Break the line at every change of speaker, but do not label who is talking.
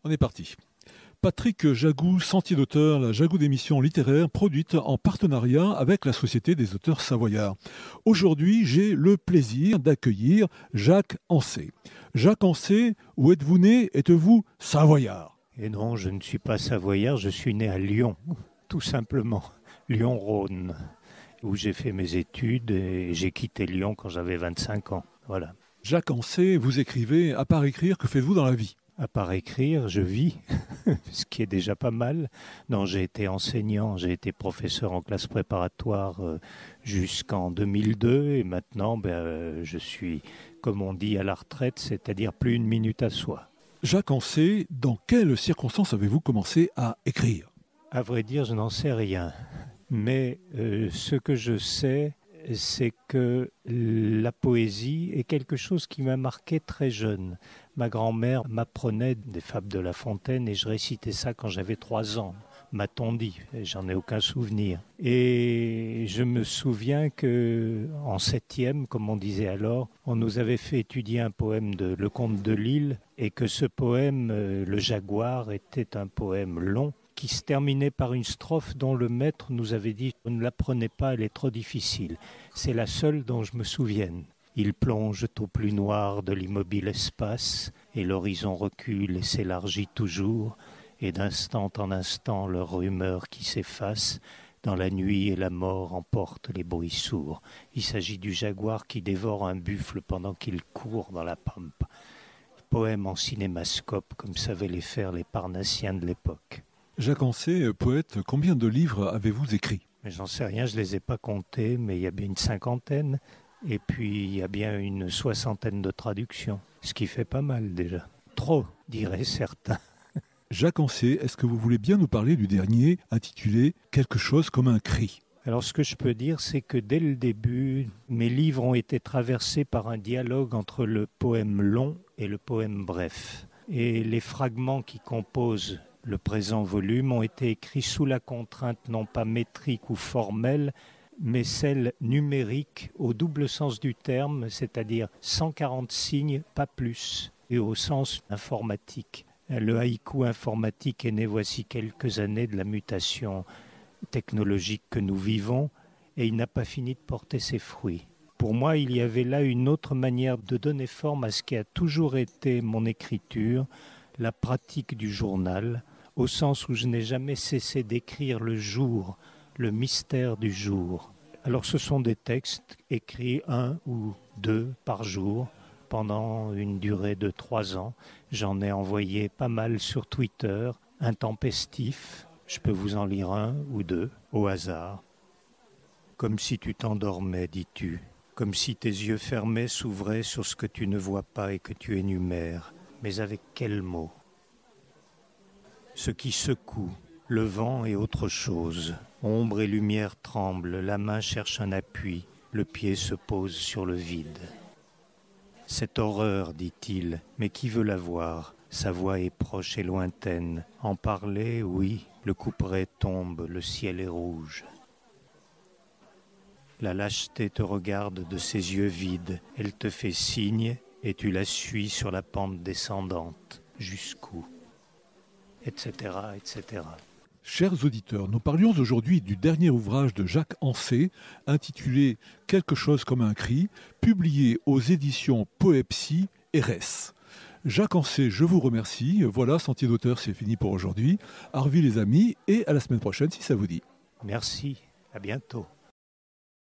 On est parti. Patrick Jagou, Sentier d'auteur, la Jagou d'émission littéraire produite en partenariat avec la Société des auteurs savoyards. Aujourd'hui, j'ai le plaisir d'accueillir Jacques Ancet. Jacques Ancet, où êtes-vous né? Êtes-vous savoyard?
Et non, je ne suis pas savoyard, je suis né à Lyon, tout simplement. Lyon-Rhône, où j'ai fait mes études et j'ai quitté Lyon quand j'avais 25 ans. Voilà.
Jacques Ancet, vous écrivez, à part écrire, que faites-vous dans la vie?
À part écrire, je vis, ce qui est déjà pas mal. Non, j'ai été enseignant, j'ai été professeur en classe préparatoire jusqu'en 2002 et maintenant je suis, comme on dit, à la retraite, c'est-à-dire plus une minute à soi.
Jacques Ancet, dans quelles circonstances avez-vous commencé à écrire?
À vrai dire, je n'en sais rien. Mais ce que je sais, c'est que la poésie est quelque chose qui m'a marqué très jeune. Ma grand-mère m'apprenait des fables de La Fontaine et je récitais ça quand j'avais 3 ans, m'a-t-on dit, j'en ai aucun souvenir. Et je me souviens qu'en 7e, comme on disait alors, on nous avait fait étudier un poème de Le Comte de Lille et que ce poème, Le Jaguar, était un poème long qui se terminait par une strophe dont le maître nous avait dit « Ne la prenez pas, elle est trop difficile ». C'est la seule dont je me souvienne. Il plonge au plus noir de l'immobile espace, et l'horizon recule et s'élargit toujours, et d'instant en instant leur rumeur qui s'efface, dans la nuit et la mort emportent les bruits sourds. Il s'agit du jaguar qui dévore un buffle pendant qu'il court dans la pampa. Poème en cinémascope, comme savaient les faire les Parnassiens de l'époque.
Jacques Ancet, poète, combien de livres avez-vous écrits?
Mais j'en sais rien, je ne les ai pas comptés, mais il y a bien une 50aine. Et puis, il y a bien une 60aine de traductions, ce qui fait pas mal déjà. Trop, diraient certains.
Jacques Ancet, est-ce que vous voulez bien nous parler du dernier, intitulé « Quelque chose comme un cri » ?
Alors, ce que je peux dire, c'est que dès le début, mes livres ont été traversés par un dialogue entre le poème long et le poème bref. Et les fragments qui composent le présent volume ont été écrits sous la contrainte non pas métrique ou formelle, mais celle numérique au double sens du terme, c'est-à-dire 140 signes, pas plus, et au sens informatique. Le haïku informatique est né voici quelques années de la mutation technologique que nous vivons, et il n'a pas fini de porter ses fruits. Pour moi, il y avait là une autre manière de donner forme à ce qui a toujours été mon écriture, la pratique du journal, au sens où je n'ai jamais cessé d'écrire le jour, le mystère du jour. Alors ce sont des textes écrits 1 ou 2 par jour pendant une durée de 3 ans. J'en ai envoyé pas mal sur Twitter, intempestifs. Je peux vous en lire 1 ou 2 au hasard. Comme si tu t'endormais, dis-tu. Comme si tes yeux fermés s'ouvraient sur ce que tu ne vois pas et que tu énumères. Mais avec quels mots? Ce qui secoue, le vent et autre chose. Ombre et lumière tremblent, la main cherche un appui, le pied se pose sur le vide. Cette horreur, dit-il, mais qui veut la voir? Sa voix est proche et lointaine. En parler, oui, le couperet tombe, le ciel est rouge. La lâcheté te regarde de ses yeux vides, elle te fait signe et tu la suis sur la pente descendante. Jusqu'où? Etc., etc.
Chers auditeurs, nous parlions aujourd'hui du dernier ouvrage de Jacques Ancet, intitulé « Quelque chose comme un cri », publié aux éditions Poepsi RS. Jacques Ancet, je vous remercie. Voilà, Sentier d'auteur, c'est fini pour aujourd'hui. Au revoir les amis, et à la semaine prochaine si ça vous dit.
Merci, à bientôt.